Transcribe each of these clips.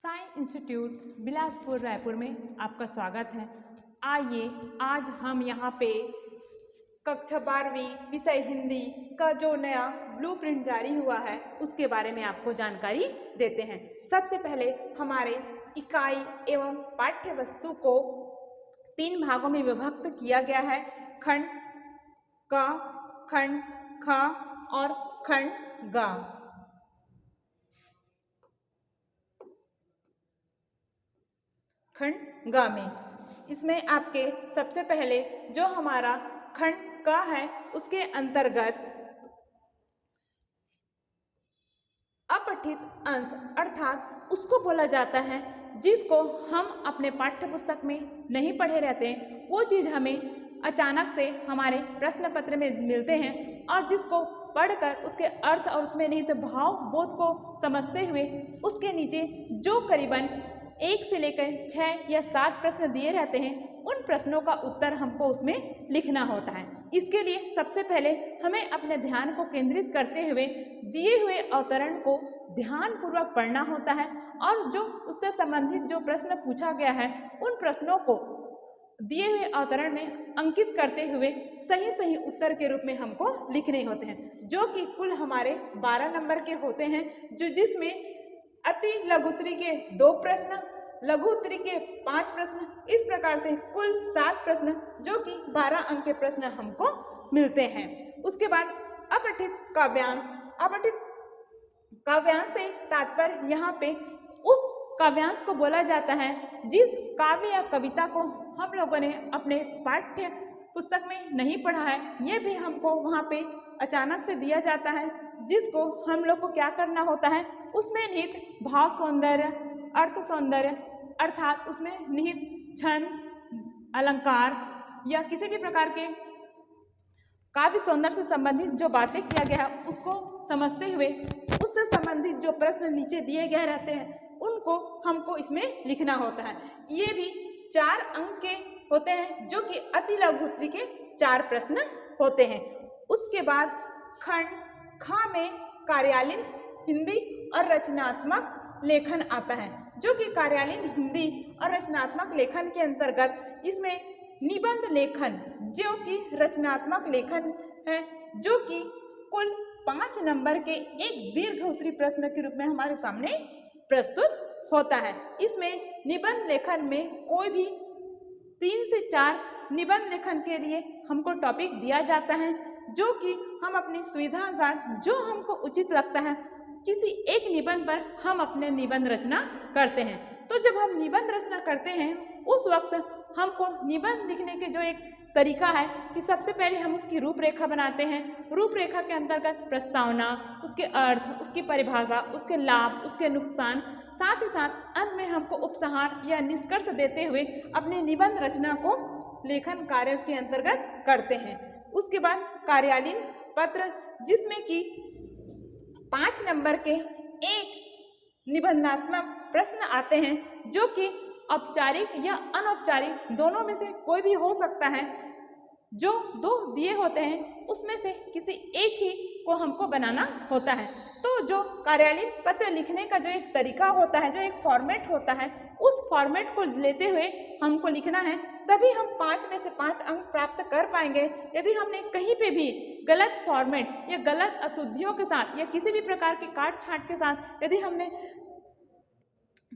Science institute Bilaspur Raipur में आपका स्वागत है। आइए आज हम यहाँ पे कक्षा 12वीं विषय हिंदी का जो नया ब्लूप्रिंट जारी हुआ है उसके बारे में आपको जानकारी देते हैं। सबसे पहले हमारे इकाई एवं पाठ्य वस्तु को 3 भागों में विभक्त किया गया है। खंड क, खंड ख और खंड ग। खंड ग में इसमें आपके सबसे पहले जो हमारा खंड क है उसके अंतर्गत अपठित अंश अर्थात उसको बोला जाता है जिसको हम अपने पाठ्य पुस्तक में नहीं पढ़े रहते हैं, वो चीज़ हमें अचानक से हमारे प्रश्न पत्र में मिलते हैं और जिसको पढ़कर उसके अर्थ और उसमें निहित भाव बोध को समझते हुए उसके नीचे जो करीबन 1 से लेकर 6 या 7 प्रश्न दिए रहते हैं, उन प्रश्नों का उत्तर हमको उसमें लिखना होता है। इसके लिए सबसे पहले हमें अपने ध्यान को केंद्रित करते हुए दिए हुए अवतरण को ध्यानपूर्वक पढ़ना होता है और जो उससे संबंधित जो प्रश्न पूछा गया है उन प्रश्नों को दिए हुए अवतरण में अंकित करते हुए सही सही उत्तर के रूप में हमको लिखने होते हैं, जो कि कुल हमारे 12 नंबर के होते हैं, जो जिसमें अति लघुत्तरी के 2 प्रश्न, लघुत्तरी के 5 प्रश्न, इस प्रकार से कुल 7 प्रश्न जो कि 12 अंक के प्रश्न हमको मिलते हैं। उसके बाद अपठित काव्यांश। अपठित काव्यांश से तात्पर्य यहाँ पे उस काव्यांश को बोला जाता है जिस काव्य या कविता को हम लोगों ने अपने पाठ्य पुस्तक में नहीं पढ़ा है, ये भी हमको वहाँ पे अचानक से दिया जाता है, जिसको हम लोग को क्या करना होता है, उसमें निहित भाव सौंदर्य, अर्थ सौंदर्य अर्थात उसमें निहित छंद, अलंकार या किसी भी प्रकार के काव्य सौंदर्य से संबंधित जो बातें किया गया है उसको समझते हुए उससे संबंधित जो प्रश्न नीचे दिए गए रहते हैं उनको हमको इसमें लिखना होता है। ये भी 4 अंक के होते हैं, जो कि अति लघुत्तरी के 4 प्रश्न होते हैं। उसके बाद खंड ख में कार्यालयीन हिंदी और रचनात्मक लेखन आता है, जो कि कार्यालयीन हिंदी और रचनात्मक लेखन के अंतर्गत इसमें निबंध लेखन जो कि रचनात्मक लेखन है, जो कि कुल 5 नंबर के एक दीर्घ उत्तरी प्रश्न के रूप में हमारे सामने प्रस्तुत होता है। इसमें निबंध लेखन में कोई भी 3 से 4 निबंध लेखन के लिए हमको टॉपिक दिया जाता है, जो कि हम अपनी सुविधा अनुसार जो हमको उचित लगता है किसी एक निबंध पर हम अपने निबंध रचना करते हैं। तो जब हम निबंध रचना करते हैं उस वक्त हमको निबंध लिखने के जो एक तरीका है कि सबसे पहले हम उसकी रूपरेखा बनाते हैं। रूपरेखा के अंतर्गत प्रस्तावना, उसके अर्थ, उसकी परिभाषा, उसके लाभ, उसके नुकसान, साथ ही साथ अंत में हमको उपसंहार या निष्कर्ष देते हुए अपने निबंध रचना को लेखन कार्य के अंतर्गत करते हैं। उसके बाद कार्यालयीन पत्र, जिसमें कि 5 नंबर के एक निबंधात्मक प्रश्न आते हैं, जो कि औपचारिक या अनौपचारिक दोनों में से कोई भी हो सकता है। जो 2 दिए होते हैं उसमें से किसी एक ही को हमको बनाना होता है। तो जो कार्यालयीन पत्र लिखने का जो एक तरीका होता है, जो एक फॉर्मेट होता है, उस फॉर्मेट को लेते हुए हमको लिखना है, तभी हम 5 में से 5 अंक प्राप्त कर पाएंगे। यदि हमने कहीं पे भी गलत फॉर्मेट या गलत अशुद्धियों के साथ या किसी भी प्रकार के काट छांट के साथ यदि हमने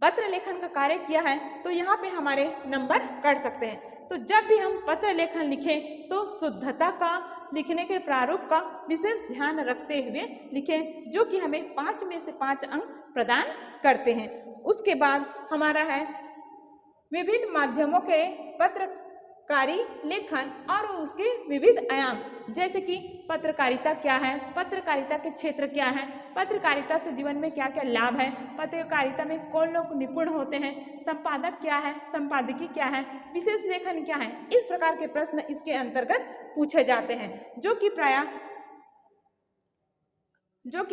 पत्र लेखन का कार्य किया है तो यहाँ पे हमारे नंबर कट सकते हैं। तो जब भी हम पत्र लेखन लिखें तो शुद्धता का, लिखने के प्रारूप का विशेष ध्यान रखते हुए लिखें, जो कि हमें 5 में से 5 अंक प्रदान करते हैं। उसके बाद हमारा है विभिन्न माध्यमों के पत्रकारी लेखन और उसके विविध आयाम, जैसे कि पत्रकारिता क्या है, पत्रकारिता के क्षेत्र क्या है, पत्रकारिता से जीवन में क्या क्या लाभ है, पत्रकारिता में कौन लोग निपुण होते हैं, संपादक क्या है, संपादकीय क्या है, विशेष लेखन क्या है, इस प्रकार के प्रश्न इसके अंतर्गत पूछे जाते हैं, जो कि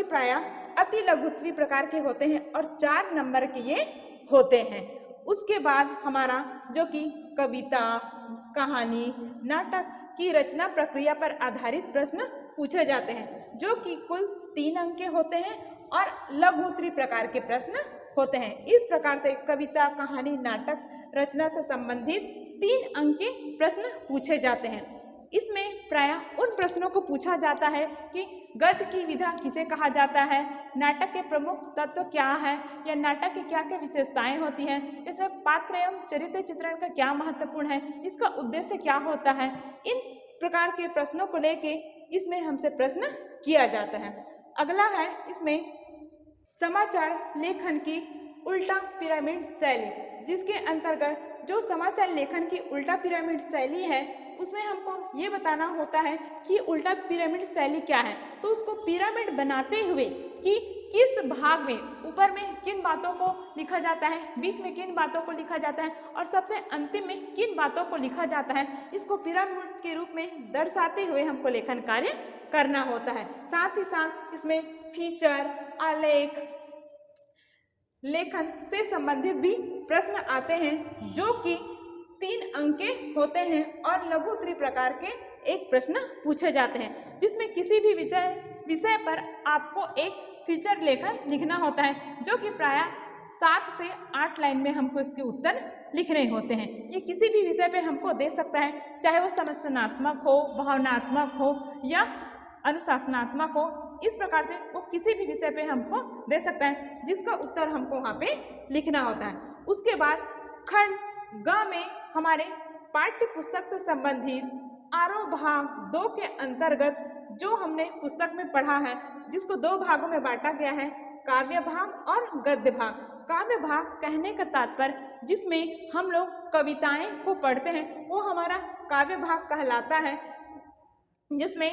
प्रायः अति लघुत्तरी प्रकार के होते हैं और 4 नंबर के ये होते हैं। उसके बाद हमारा जो कि कविता, कहानी, नाटक की रचना प्रक्रिया पर आधारित प्रश्न पूछे जाते हैं, जो कि कुल 3 अंक के होते हैं और लघु उत्तरी प्रकार के प्रश्न होते हैं। इस प्रकार से कविता, कहानी, नाटक रचना से संबंधित 3 अंक के प्रश्न पूछे जाते हैं। इसमें प्रायः उन प्रश्नों को पूछा जाता है कि गद्य की विधा किसे कहा जाता है, नाटक के प्रमुख तत्व क्या है, या नाटक की क्या क्या विशेषताएं होती हैं, इसमें पात्र एवं चरित्र चित्रण का क्या महत्वपूर्ण है, इसका उद्देश्य क्या होता है। इन प्रकार के प्रश्नों को लेके इसमें हमसे प्रश्न किया जाता है। अगला है इसमें समाचार लेखन की उल्टा पिरामिड शैली, जिसके अंतर्गत जो समाचार लेखन की उल्टा पिरामिड शैली है उसमें हमको ये बताना होता है कि उल्टा पिरामिड शैली क्या है। तो उसको पिरामिड बनाते हुए कि किस भाग में ऊपर में किन बातों को लिखा जाता है, बीच में किन बातों को लिखा जाता है और सबसे अंतिम में किन बातों को लिखा जाता है, इसको पिरामिड के रूप में दर्शाते हुए हमको लेखन कार्य करना होता है। साथ ही साथ इसमें फीचर, आलेख, लेखन से संबंधित भी प्रश्न आते हैं जो कि 3 अंक के होते हैं और लघु उत्तरीय प्रकार के एक प्रश्न पूछे जाते हैं, जिसमें किसी भी विषय पर आपको एक फीचर लेखन लिखना होता है जो कि प्रायः 7 से 8 लाइन में हमको इसके उत्तर लिखने होते हैं। ये किसी भी विषय पे हमको दे सकता है, चाहे वो समस्यात्मक हो, भावनात्मक हो या अनुशासनात्मक हो। इस प्रकार से वो किसी भी विषय पे हमको दे सकता है जिसका उत्तर हमको वहाँ पे लिखना होता है। उसके बाद खंड ग में हमारे पाठ्य पुस्तक से संबंधित आरोह भाग 2 के अंतर्गत जो हमने पुस्तक में पढ़ा है, जिसको 2 भागों में बांटा गया है, काव्य भाग और गद्य भाग। काव्य भाग कहने का तात्पर्य जिसमें हम लोग कविताएं को पढ़ते हैं वो हमारा काव्य भाग कहलाता है, जिसमें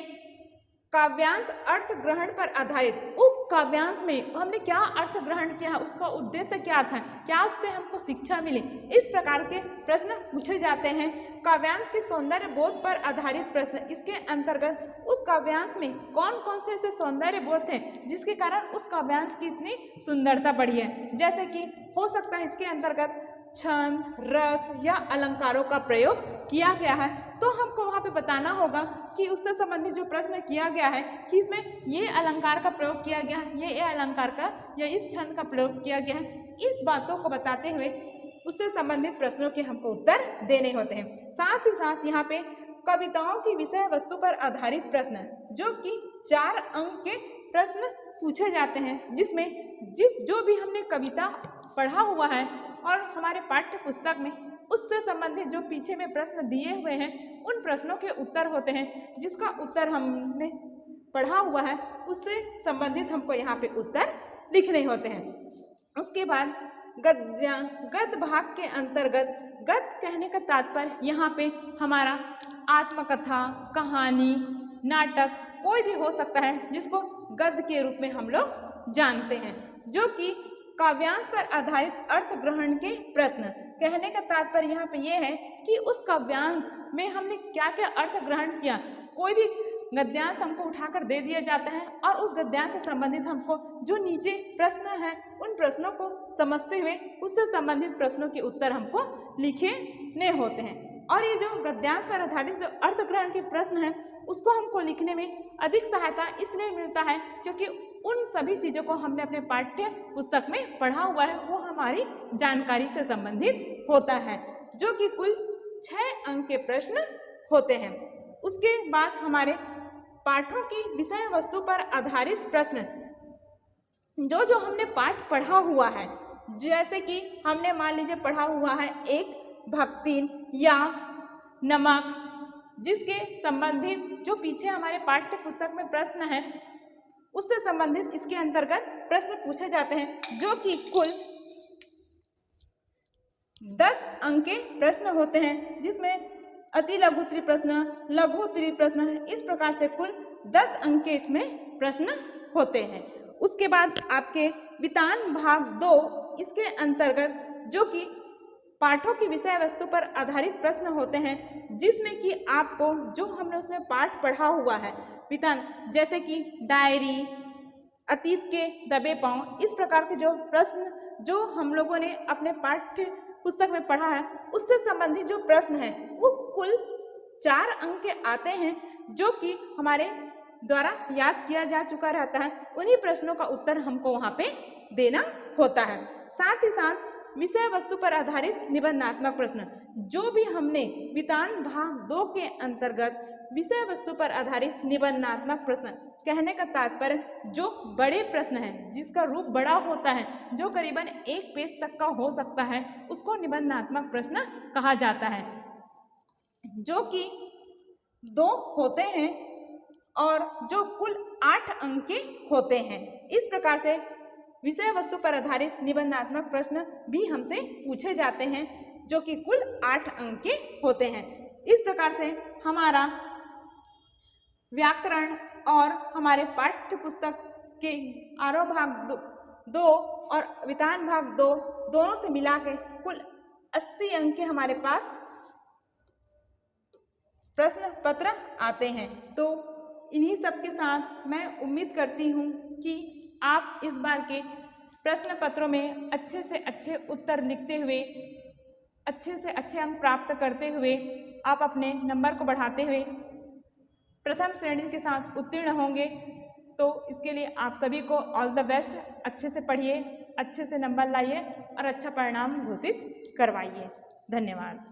काव्यांश अर्थ ग्रहण पर आधारित, उस काव्यांश में हमने क्या अर्थ ग्रहण किया, उसका उद्देश्य क्या था, क्या उससे हमको शिक्षा मिली, इस प्रकार के प्रश्न पूछे जाते हैं। काव्यांश के सौंदर्य बोध पर आधारित प्रश्न, इसके अंतर्गत उस काव्यांश में कौन कौन से ऐसे सौंदर्य बोध थे जिसके कारण उस काव्यांश की इतनी सुंदरता बढ़ी है। जैसे कि हो सकता है इसके अंतर्गत छंद, रस या अलंकारों का प्रयोग किया गया है, तो हमको वहाँ पे बताना होगा कि उससे संबंधित जो प्रश्न किया गया है कि इसमें ये अलंकार का प्रयोग किया गया है, ये अलंकार का या इस छंद का प्रयोग किया गया है। इस बातों को बताते हुए उससे संबंधित प्रश्नों के हमको उत्तर देने होते हैं। साथ ही साथ यहाँ पे कविताओं की विषय वस्तु पर आधारित प्रश्न जो कि 4 अंक के प्रश्न पूछे जाते हैं, जिसमें जो भी हमने कविता पढ़ा हुआ है और हमारे पाठ्य पुस्तक में उससे संबंधित जो पीछे में प्रश्न दिए हुए हैं उन प्रश्नों के उत्तर होते हैं, जिसका उत्तर हमने पढ़ा हुआ है उससे संबंधित हमको यहाँ पे उत्तर लिखने होते हैं। उसके बाद गद्य भाग के अंतर्गत गद्य कहने का तात्पर्य यहाँ पे हमारा आत्मकथा, कहानी, नाटक कोई भी हो सकता है जिसको गद्य के रूप में हम लोग जानते हैं, जो कि काव्यांश पर आधारित अर्थ ग्रहण के प्रश्न। कहने का तात्पर्य यहाँ पे ये है कि उस काव्यांश में हमने क्या क्या अर्थ ग्रहण किया। कोई भी गद्यांश हमको उठाकर दे दिया जाता है और उस गद्यांश से संबंधित हमको जो नीचे प्रश्न है उन प्रश्नों को समझते हुए उससे संबंधित प्रश्नों के उत्तर हमको लिखने होते हैं। और ये जो गद्यांश पर आधारित जो अर्थ ग्रहण के प्रश्न है उसको हमको लिखने में अधिक सहायता इसलिए मिलता है क्योंकि उन सभी चीज़ों को हमने अपने पाठ्य पुस्तक में पढ़ा हुआ है, वो हमारी जानकारी से संबंधित होता है, जो कि कुल 6 अंक के प्रश्न होते हैं। उसके बाद हमारे पाठों की विषय वस्तु पर आधारित प्रश्न जो हमने पाठ पढ़ा हुआ है, जैसे कि हमने मान लीजिए पढ़ा हुआ है एक भक्तिन या नमक, जिसके संबंधित जो पीछे हमारे पाठ्य पुस्तक में प्रश्न है उससे संबंधित इसके अंतर्गत प्रश्न पूछे जाते हैं, जो कि कुल 10 अंक के प्रश्न होते हैं, जिसमें अति लघु उत्तरीय प्रश्न, लघु उत्तरीय प्रश्न, इस प्रकार से कुल 10 अंक के इसमें प्रश्न होते हैं। उसके बाद आपके वितान भाग 2, इसके अंतर्गत जो कि पाठों की विषय वस्तु पर आधारित प्रश्न होते हैं, जिसमें कि आपको जो हमने उसमें पाठ पढ़ा हुआ है वितान, जैसे कि डायरी, अतीत के दबे पांव, इस प्रकार के जो प्रश्न जो हम लोगों ने अपने पाठ्य पुस्तक में पढ़ा है उससे संबंधित जो प्रश्न है वो कुल 4 अंक के आते हैं, जो कि हमारे द्वारा याद किया जा चुका रहता है। उन्हीं प्रश्नों का उत्तर हमको वहाँ पे देना होता है। साथ ही साथ विषय वस्तु पर आधारित निबंधात्मक प्रश्न, जो भी हमने वितान भाग 2 के अंतर्गत विषय वस्तु पर आधारित निबंधात्मक प्रश्न, कहने का तात्पर्य जो बड़े प्रश्न है, जिसका रूप बड़ा होता है, जो करीबन 1 पेज तक का हो सकता है, उसको निबंधात्मक प्रश्न कहा जाता है, जो कि 2 होते हैं और जो कुल 8 अंक के होते हैं। इस प्रकार से विषय वस्तु पर आधारित निबंधात्मक प्रश्न भी हमसे पूछे जाते हैं, जो कि कुल 8 अंक के होते हैं। इस प्रकार से हमारा व्याकरण और हमारे पाठ्य पुस्तक के आरोह भाग 2 और वितान भाग 2 दोनों से मिला के कुल 80 अंक के हमारे पास प्रश्न पत्र आते हैं। तो इन्हीं सब के साथ मैं उम्मीद करती हूँ कि आप इस बार के प्रश्न पत्रों में अच्छे से अच्छे उत्तर लिखते हुए, अच्छे से अच्छे अंक प्राप्त करते हुए, आप अपने नंबर को बढ़ाते हुए प्रथम श्रेणी के साथ उत्तीर्ण होंगे। तो इसके लिए आप सभी को ऑल द बेस्ट। अच्छे से पढ़िए, अच्छे से नंबर लाइए और अच्छा परिणाम घोषित करवाइए। धन्यवाद।